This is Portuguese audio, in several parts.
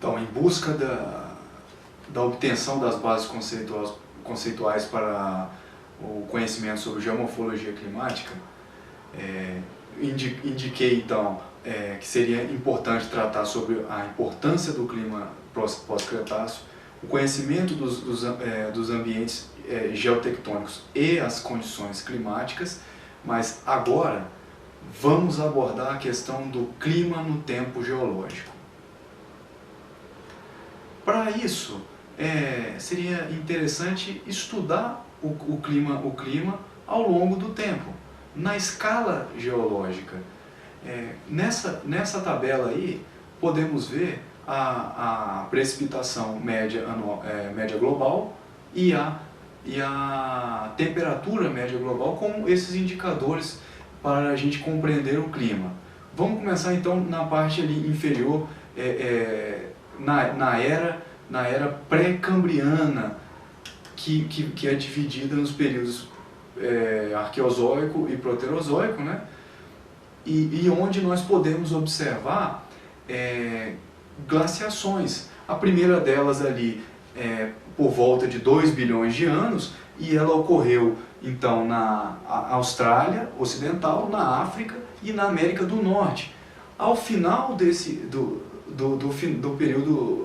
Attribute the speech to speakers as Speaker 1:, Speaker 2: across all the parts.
Speaker 1: Então, em busca da obtenção das bases conceituais para o conhecimento sobre geomorfologia climática, indiquei então que seria importante tratar sobre a importância do clima pós-Cretáceo, o conhecimento dos ambientes geotectônicos e as condições climáticas, mas agora vamos abordar a questão do clima no tempo geológico. Para isso, seria interessante estudar o clima ao longo do tempo, na escala geológica. Nessa tabela aí, podemos ver a precipitação média global e a temperatura média global como esses indicadores para a gente compreender o clima. Vamos começar então na parte ali inferior, na era pré-cambriana, que é dividida nos períodos arqueozoico e proterozoico, né? E onde nós podemos observar glaciações. A primeira delas ali por volta de 2 bilhões de anos, e ela ocorreu então na Austrália Ocidental, na África e na América do Norte. Ao final do período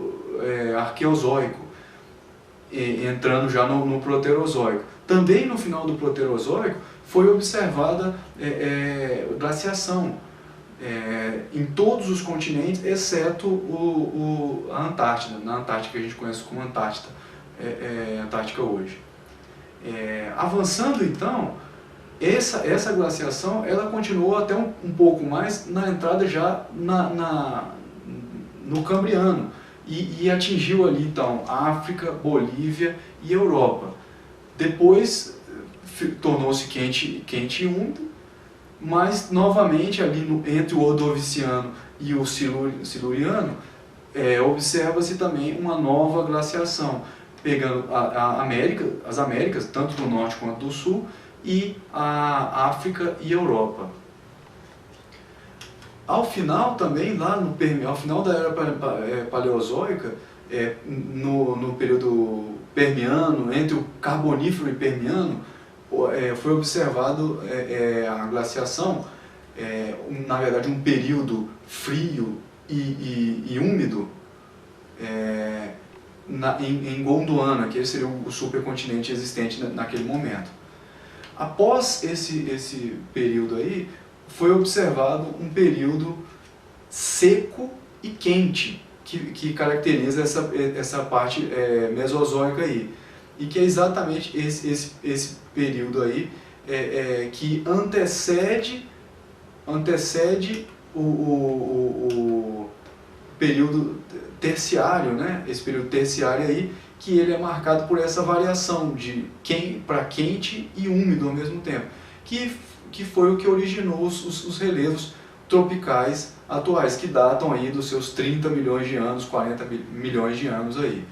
Speaker 1: arqueozoico, entrando já no proterozoico. Também no final do proterozoico foi observada glaciação em todos os continentes, exceto a Antártida, na Antártica, que a gente conhece como Antártica hoje. Avançando então, essa glaciação ela continuou até um pouco mais na entrada já no Cambriano e atingiu ali então África, Bolívia e Europa. Depois tornou-se quente e úmido, mas novamente ali entre o Ordoviciano e o Siluriano observa-se também uma nova glaciação, pegando as Américas, tanto do norte quanto do sul, e a África e a Europa. Ao final também, ao final da era paleozoica, no período permiano, entre o Carbonífero e Permiano, foi observado a glaciação, na verdade um período frio e úmido, em Gondwana, que seria o supercontinente existente naquele momento. Após esse período aí, foi observado um período seco e quente, que caracteriza essa parte mesozoica aí. E que é exatamente esse período aí que antecede o período terciário, né? Esse período terciário aí, que ele é marcado por essa variação para quente e úmido ao mesmo tempo, que foi o que originou os relevos tropicais atuais, que datam aí dos seus 30 milhões de anos, 40 milhões de anos aí.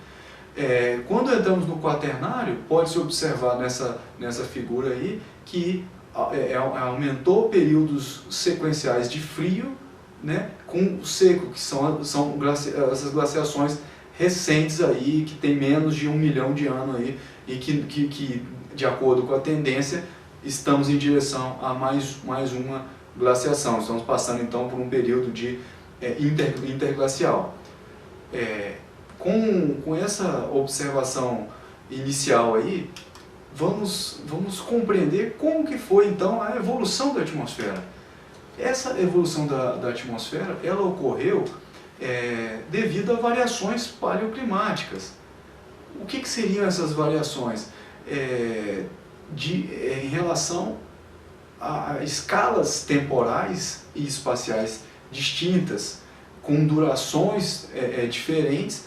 Speaker 1: Quando entramos no Quaternário, pode-se observar nessa figura aí que aumentou períodos sequenciais de frio, né, com seco, que são essas glaciações recentes aí, que tem menos de 1 milhão de anos aí, e que de acordo com a tendência, estamos em direção a mais uma glaciação. Estamos passando então por um período de interglacial. Com essa observação inicial aí, vamos compreender como que foi então a evolução da atmosfera. Essa evolução da atmosfera, ela ocorreu devido a variações paleoclimáticas. O que seriam essas variações? Em relação a escalas temporais e espaciais distintas, com durações diferentes,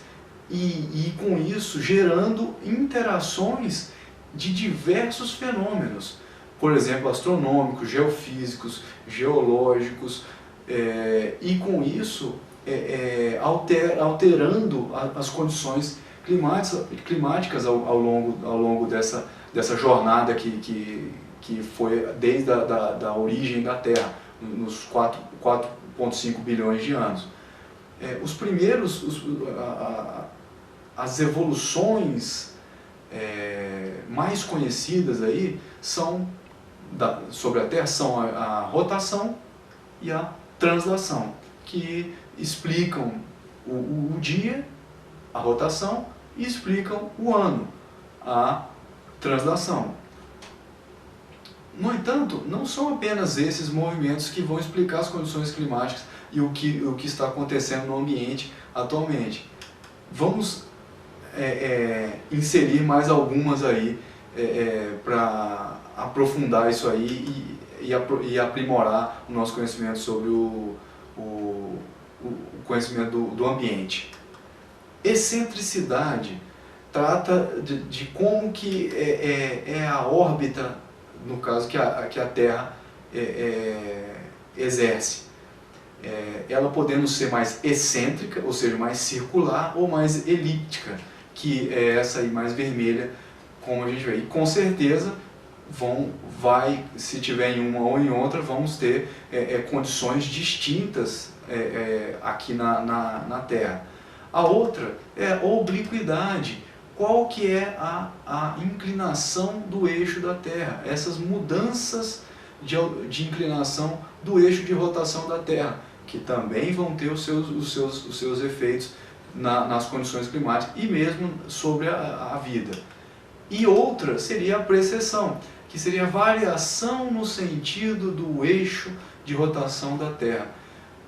Speaker 1: e com isso gerando interações de diversos fenômenos, por exemplo, astronômicos, geofísicos, geológicos, e com isso alterando as condições climáticas ao longo dessa jornada que foi desde a origem da Terra, nos 4,5 bilhões de anos. Os primeiros, as evoluções mais conhecidas aí são sobre a Terra são a rotação e a translação, que explicam o dia, a rotação, e explicam o ano, a translação. No entanto, não são apenas esses movimentos que vão explicar as condições climáticas e o que está acontecendo no ambiente atualmente. Vamos inserir mais algumas aí para aprofundar isso aí e aprimorar o nosso conhecimento sobre o conhecimento do ambiente. Excentricidade trata de como que é a órbita, no caso, que a Terra exerce. Ela podendo ser mais excêntrica, ou seja, mais circular, ou mais elíptica, que é essa aí mais vermelha, como a gente vê. E com certeza, se tiver em uma ou em outra, vamos ter condições distintas aqui na Terra. A outra é a obliquidade. Qual que é a inclinação do eixo da Terra? Essas mudanças de inclinação do eixo de rotação da Terra, que também vão ter os seus efeitos nas condições climáticas e mesmo sobre a vida. E outra seria a precessão, que seria a variação no sentido do eixo de rotação da Terra.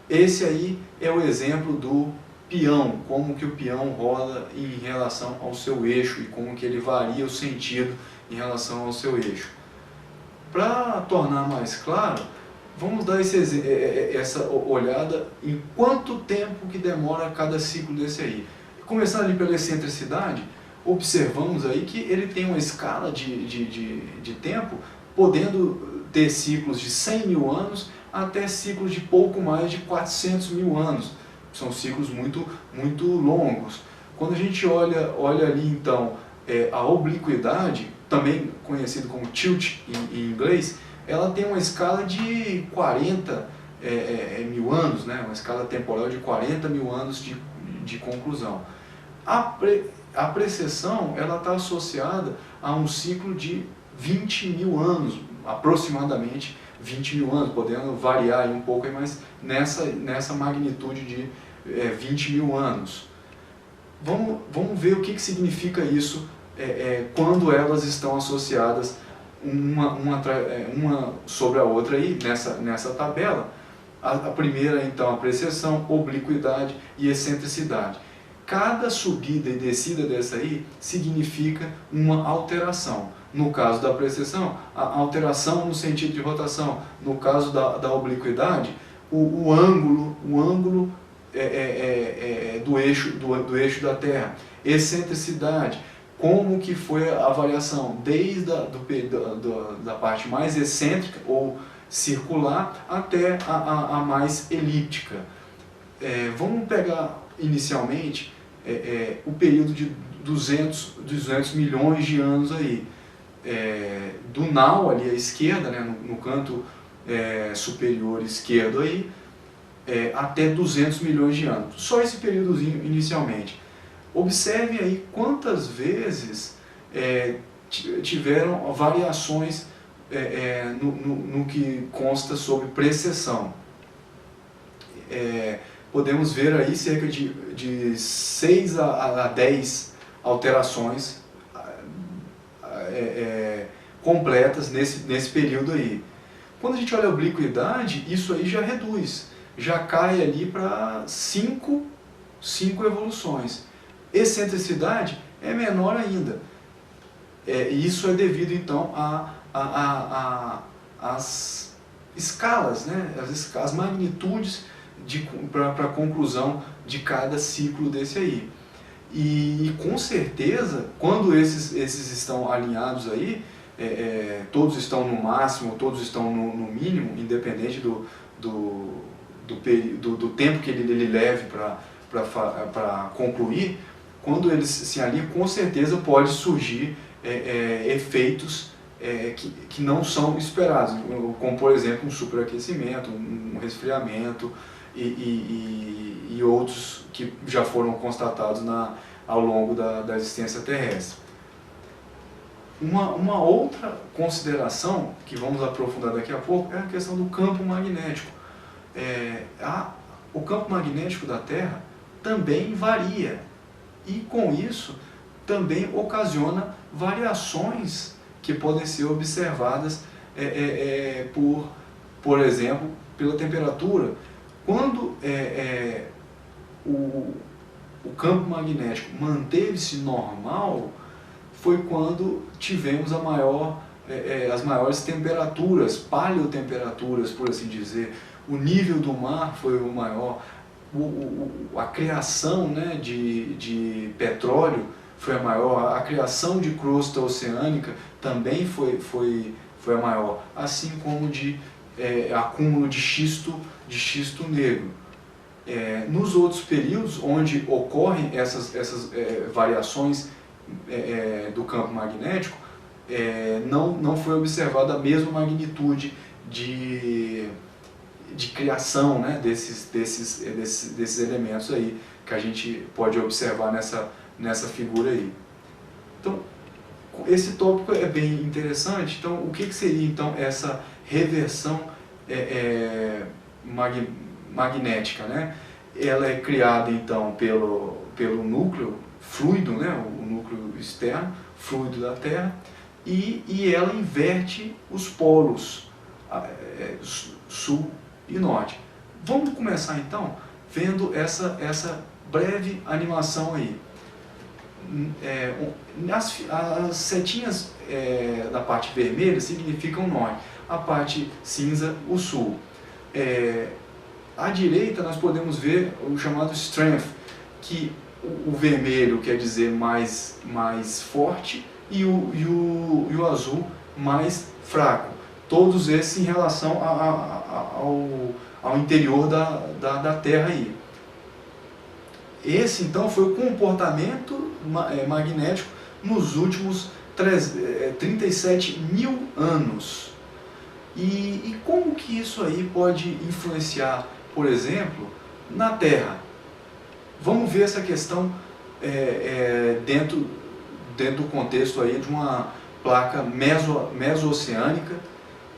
Speaker 1: Esse aí é o exemplo do peão, como que o peão roda em relação ao seu eixo e como que ele varia o sentido em relação ao seu eixo. Para tornar mais claro, vamos dar essa olhada em quanto tempo que demora cada ciclo desse aí. Começando ali pela excentricidade, observamos aí que ele tem uma escala de tempo, podendo ter ciclos de 100 mil anos até ciclos de pouco mais de 400 mil anos. São ciclos muito longos. Quando a gente olha ali então a obliquidade, também conhecido como tilt em inglês, ela tem uma escala de 40 mil anos, né? Uma escala temporal de 40 mil anos de conclusão. A precessão está associada a um ciclo de 20 mil anos, aproximadamente 20 mil anos, podendo variar aí um pouco, mas nessa magnitude de 20 mil anos. Vamos ver o que significa isso quando elas estão associadas uma sobre a outra aí, nessa tabela. A primeira, então, a precessão, obliquidade e excentricidade. Cada subida e descida dessa aí significa uma alteração. No caso da precessão, a alteração no sentido de rotação. No caso da obliquidade, o ângulo do eixo da Terra. Excentricidade, como que foi a variação desde da parte mais excêntrica ou circular até a mais elíptica. Vamos pegar inicialmente o período de 200 milhões de anos aí. Do Now ali à esquerda, né, no canto superior esquerdo aí, até 200 milhões de anos. Só esse períodozinho inicialmente. Observe aí quantas vezes tiveram variações no que consta sobre precessão. Podemos ver aí cerca de 6 a 10 alterações completas nesse período aí. Quando a gente olha a obliquidade, isso aí já reduz, já cai ali para 5 evoluções. Excentricidade é menor ainda. Isso é devido então às escalas, né? As magnitudes para a conclusão de cada ciclo desse aí. E com certeza, quando esses estão alinhados aí, todos estão no máximo, todos estão no mínimo, independente do tempo que ele leve para concluir, quando eles se alinham, com certeza pode surgir efeitos que não são esperados, como por exemplo um superaquecimento, um resfriamento, e outros que já foram constatados ao longo da existência terrestre. Uma outra consideração, que vamos aprofundar daqui a pouco, é a questão do campo magnético. O campo magnético da Terra também varia, e com isso também ocasiona variações que podem ser observadas, por exemplo, pela temperatura. Quando o campo magnético manteve-se normal, foi quando tivemos as maiores temperaturas, paleotemperaturas, por assim dizer. O nível do mar foi o maior, a criação, né, de petróleo foi a maior, a criação de crosta oceânica também foi a maior, assim como de acúmulo de xisto negro. Nos outros períodos onde ocorrem essas variações do campo magnético, não foi observada a mesma magnitude de criação, né, desses elementos aí, que a gente pode observar nessa figura aí. Então, esse tópico é bem interessante. Então, o que seria então essa reversão magnética, né? Ela é criada então pelo núcleo fluido, né, o núcleo externo, fluido da Terra, e ela inverte os polos sul e norte. Vamos começar então vendo essa breve animação aí. As setinhas da parte vermelha significam norte, a parte cinza o sul. À direita nós podemos ver o chamado strength, que o vermelho quer dizer mais forte e o azul mais fraco. Todos esses em relação ao interior da Terra aí. Esse então foi o comportamento magnético nos últimos 37 mil anos. E como que isso aí pode influenciar, por exemplo, na Terra? Vamos ver essa questão dentro do contexto aí de uma placa meso-oceânica,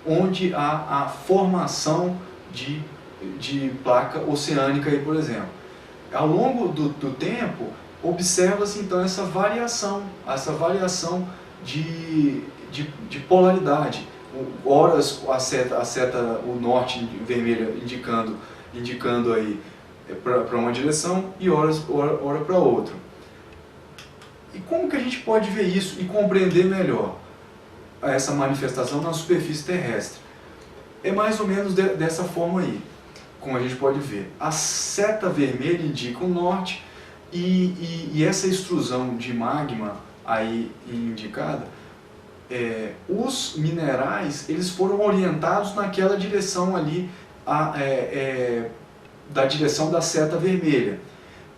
Speaker 1: onde há a formação de placa oceânica aí, por exemplo. Ao longo do tempo, observa-se então essa variação de polaridade. Horas a seta o norte vermelha indicando aí para uma direção e hora para outra. E como que a gente pode ver isso e compreender melhor essa manifestação na superfície terrestre? É mais ou menos dessa forma aí, como a gente pode ver. A seta vermelha indica o norte e essa extrusão de magma aí indicada, os minerais eles foram orientados naquela direção ali, da direção da seta vermelha.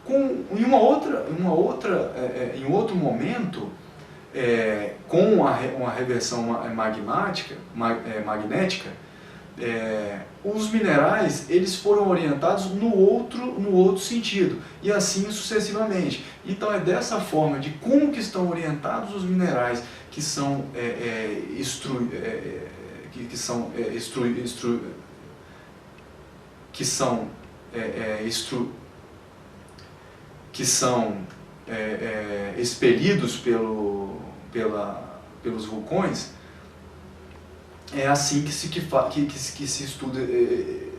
Speaker 1: Em outro momento, com uma reversão magnética, os minerais eles foram orientados no outro sentido, e assim sucessivamente. Então é dessa forma, de como que estão orientados os minerais que são expelidos pelos vulcões. É assim que se estuda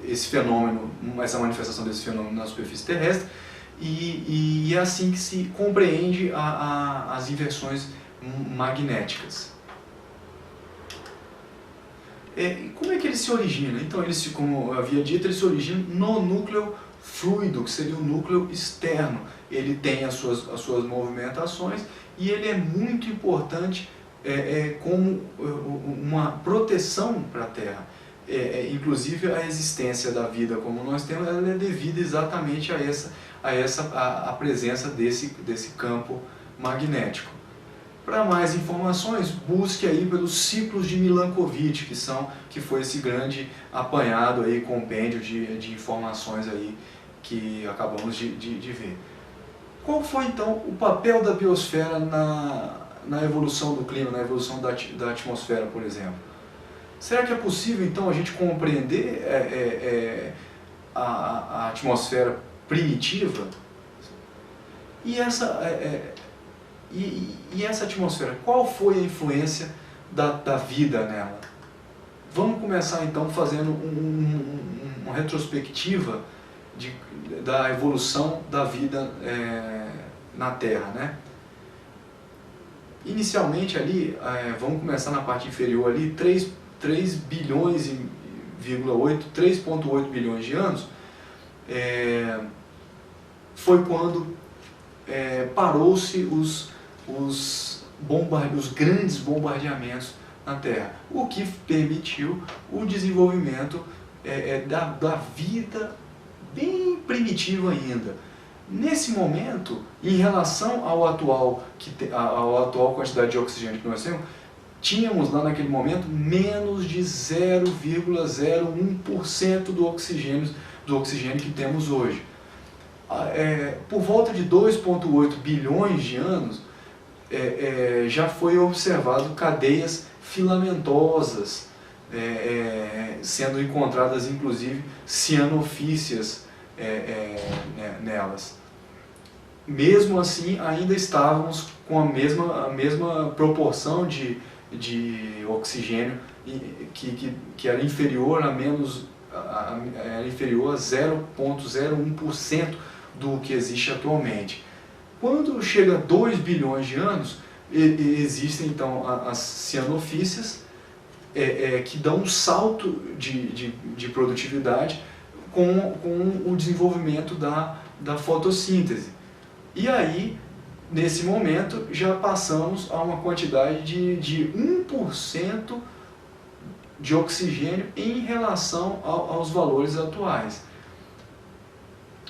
Speaker 1: esse fenômeno, essa manifestação desse fenômeno na superfície terrestre, e é assim que se compreende as inversões magnéticas. Como é que ele se origina? Então, como eu havia dito, ele se origina no núcleo fluido, que seria o núcleo externo. Ele tem as suas movimentações e ele é muito importante como uma proteção para a Terra. Inclusive a existência da vida como nós temos, ela é devida exatamente a presença desse campo magnético. Para mais informações, busque aí pelos ciclos de Milankovitch, que foi esse grande apanhado aí, compêndio de informações aí que acabamos de ver. Qual foi então o papel da biosfera na evolução do clima, na evolução da atmosfera, por exemplo? Será que é possível então a gente compreender a atmosfera primitiva? E essa atmosfera, qual foi a influência da vida nela? Vamos começar então fazendo uma retrospectiva da evolução da vida na Terra, né? Inicialmente ali, vamos começar na parte inferior ali, 3,8 bilhões de anos, foi quando parou-se os grandes bombardeamentos na Terra, o que permitiu o desenvolvimento da vida bem primitiva ainda. Nesse momento, em relação à atual quantidade de oxigênio que nós tínhamos lá naquele momento menos de 0,01% do oxigênio que temos hoje. Por volta de 2,8 bilhões de anos, já foi observado cadeias filamentosas, sendo encontradas inclusive cianofícias nelas. Mesmo assim, ainda estávamos com a mesma proporção de oxigênio que era inferior a 0,01% do que existe atualmente. Quando chega a 2 bilhões de anos, existem então as cianofícias, que dão um salto de produtividade com o desenvolvimento da fotossíntese. E aí, nesse momento, já passamos a uma quantidade de 1% de oxigênio em relação aos valores atuais.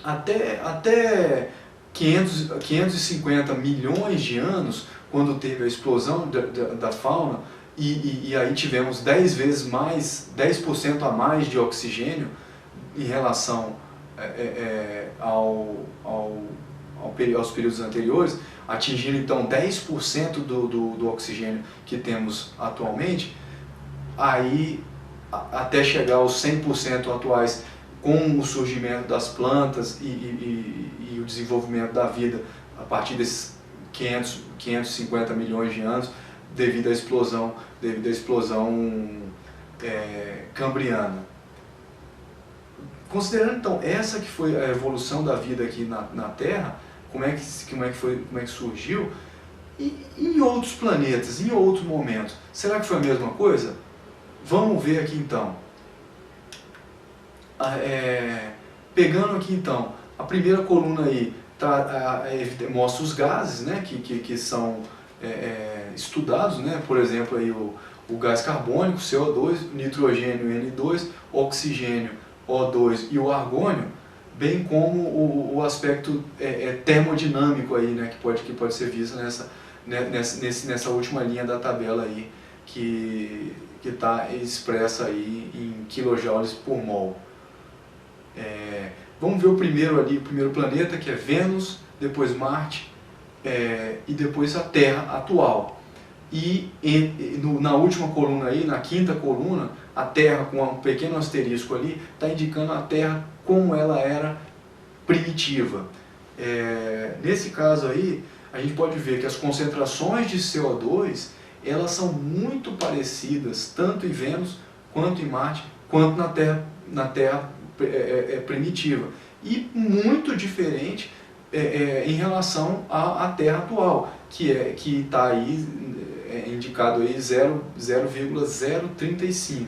Speaker 1: Até 550 milhões de anos, quando teve a explosão da fauna, e aí tivemos 10% a mais de oxigênio em relação aos períodos anteriores, atingindo então 10% do oxigênio que temos atualmente, aí até chegar aos 100% atuais, com o surgimento das plantas e o desenvolvimento da vida a partir desses 550 milhões de anos, devido à explosão cambriana. Considerando então essa que foi a evolução da vida aqui na Terra, como é que surgiu, e em outros planetas, em outros momentos, será que foi a mesma coisa? Vamos ver aqui então. Pegando aqui então, a primeira coluna aí mostra os gases, né, que são estudados, né, por exemplo, aí o gás carbônico, CO2, nitrogênio, N2, oxigênio, O2 e o argônio, bem como o aspecto termodinâmico aí, né, que pode ser visto nessa última linha da tabela aí, que está expressa aí em kilojoules por mol. Vamos ver o primeiro planeta, que é Vênus, depois Marte, e depois a Terra atual. E na última coluna aí, na quinta coluna, a Terra com um pequeno asterisco ali, está indicando a Terra como ela era primitiva. Nesse caso aí, a gente pode ver que as concentrações de CO2, elas são muito parecidas, tanto em Vênus, quanto em Marte, quanto na Terra primitiva. E muito diferente em relação à Terra atual, que está aí indicado aí 0,035,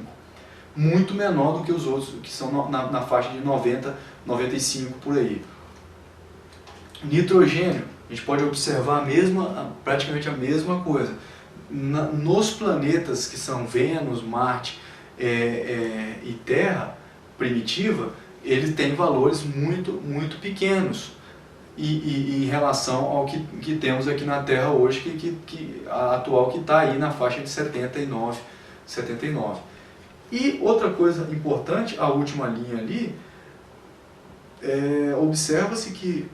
Speaker 1: muito menor do que os outros, que são na faixa de 90, 95 por aí. Nitrogênio, a gente pode observar praticamente a mesma coisa. Nos planetas que são Vênus, Marte e Terra primitiva, ele tem valores muito pequenos. em relação ao que temos aqui na Terra hoje, a atual, que está aí na faixa de 79. E outra coisa importante, a última linha ali, observa-se que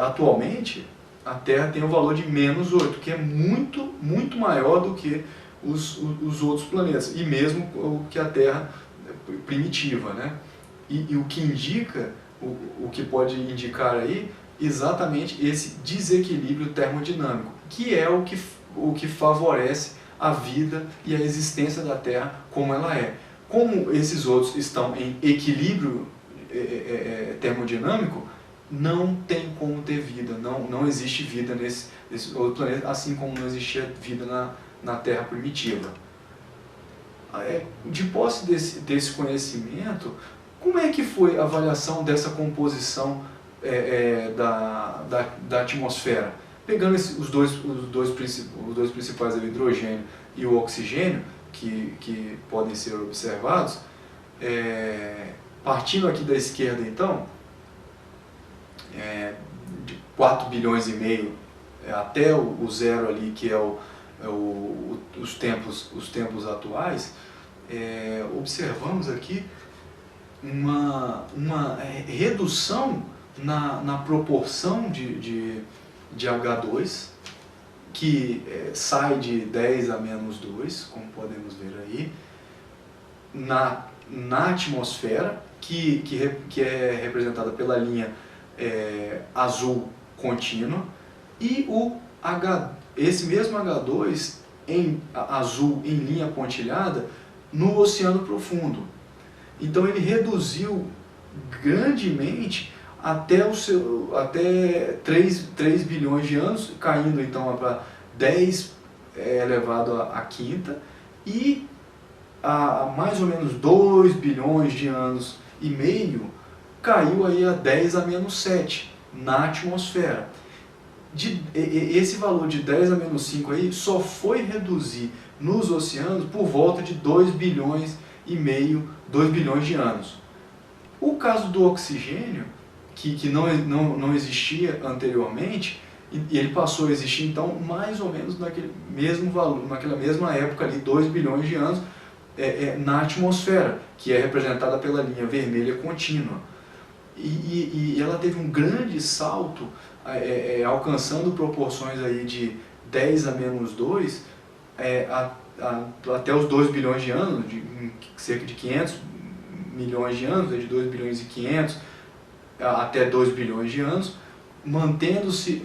Speaker 1: atualmente a Terra tem um valor de -8, que é muito, muito maior do que os outros planetas, e mesmo o que a Terra primitiva, né? E o que indica, o que pode indicar aí, exatamente esse desequilíbrio termodinâmico, que é o que favorece a vida e a existência da Terra como ela é. Como esses outros estão em equilíbrio termodinâmico, não tem como ter vida, não existe vida nesse outro planeta, assim como não existia vida na Terra primitiva. De posse desse conhecimento, como é que foi a avaliação dessa composição da atmosfera? Pegando os dois principais, o hidrogênio e o oxigênio, que podem ser observados, partindo aqui da esquerda então, de 4 bilhões e meio até o zero ali, que é os tempos atuais, observamos aqui uma redução na proporção de H2, que sai de 10 a -2, como podemos ver aí, na atmosfera, que é representada pela linha azul contínua, e esse mesmo H2 em azul em linha pontilhada no oceano profundo. Então ele reduziu grandemente até 3 bilhões de anos, caindo então para 10 elevado à quinta, e a mais ou menos 2 bilhões de anos e meio caiu aí a 10 a -7 na atmosfera. Esse valor de 10 a -5 aí só foi reduzir nos oceanos por volta de 2 bilhões e meio, 2 bilhões de anos. O caso do oxigênio, que não existia anteriormente, e ele passou a existir então mais ou menos naquele mesmo valor, naquela mesma época ali, 2 bilhões de anos, na atmosfera, que é representada pela linha vermelha contínua. E ela teve um grande salto, alcançando proporções aí de 10 a -2, até os 2 bilhões de anos, cerca de 500 milhões de anos, de 2 bilhões e 500 até 2 bilhões de anos, mantendo-se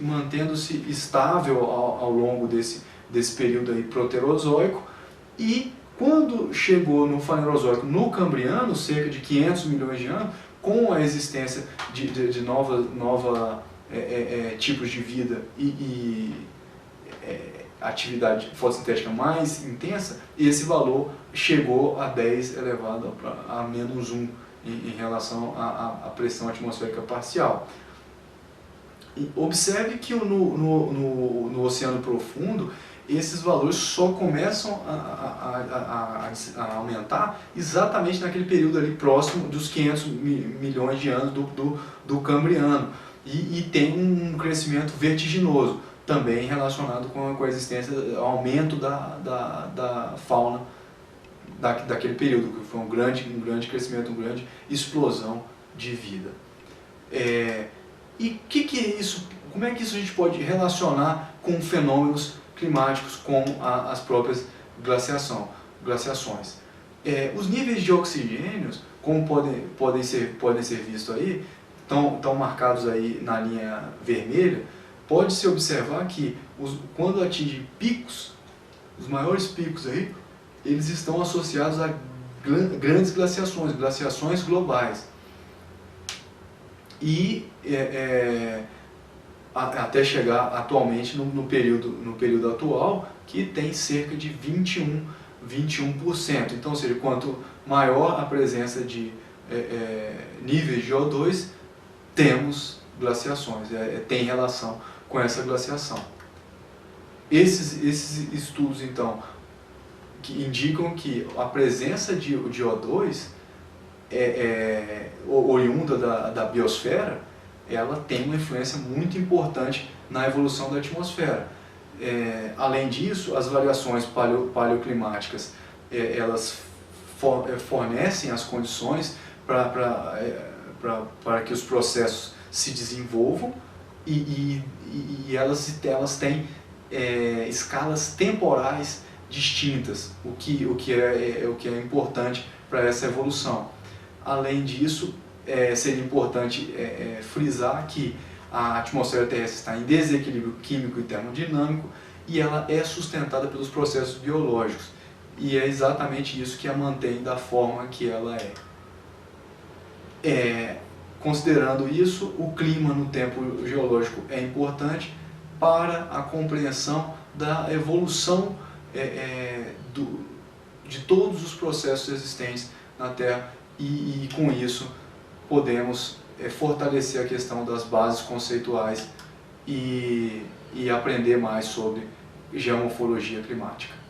Speaker 1: estável ao longo desse período aí proterozoico, e quando chegou no Fanerozoico, no Cambriano, cerca de 500 milhões de anos, com a existência de novos tipos de vida e atividade fotossintética mais intensa, esse valor chegou a 10 elevado a -1 em relação à pressão atmosférica parcial. E observe que no oceano profundo, esses valores só começam a aumentar exatamente naquele período ali próximo dos 500 milhões de anos do Cambriano, e tem um crescimento vertiginoso, também relacionado com a existência, aumento da fauna daquele período, que foi um grande crescimento, uma grande explosão de vida. E que é isso? Como é que isso a gente pode relacionar com fenômenos climáticos como as próprias glaciações? Os níveis de oxigênios, como podem ser vistos aí, estão marcados aí na linha vermelha. Pode-se observar que quando atinge picos, os maiores picos aí, eles estão associados a grandes glaciações globais. E até chegar atualmente no período atual, que tem cerca de 21%. Então, ou seja, quanto maior a presença de níveis de O2, temos glaciações, tem relação com essa glaciação. Esses estudos, então, que indicam que a presença de O2 oriunda da biosfera, ela tem uma influência muito importante na evolução da atmosfera. Além disso, as variações paleoclimáticas, elas fornecem as condições para que os processos se desenvolvam e elas têm escalas temporais distintas, o que é importante para essa evolução. Além disso, seria importante frisar que a atmosfera terrestre está em desequilíbrio químico e termodinâmico e ela é sustentada pelos processos biológicos. E é exatamente isso que a mantém da forma que ela é. Considerando isso, o clima no tempo geológico é importante para a compreensão da evolução de todos os processos existentes na Terra e com isso podemos fortalecer a questão das bases conceituais e aprender mais sobre geomorfologia climática.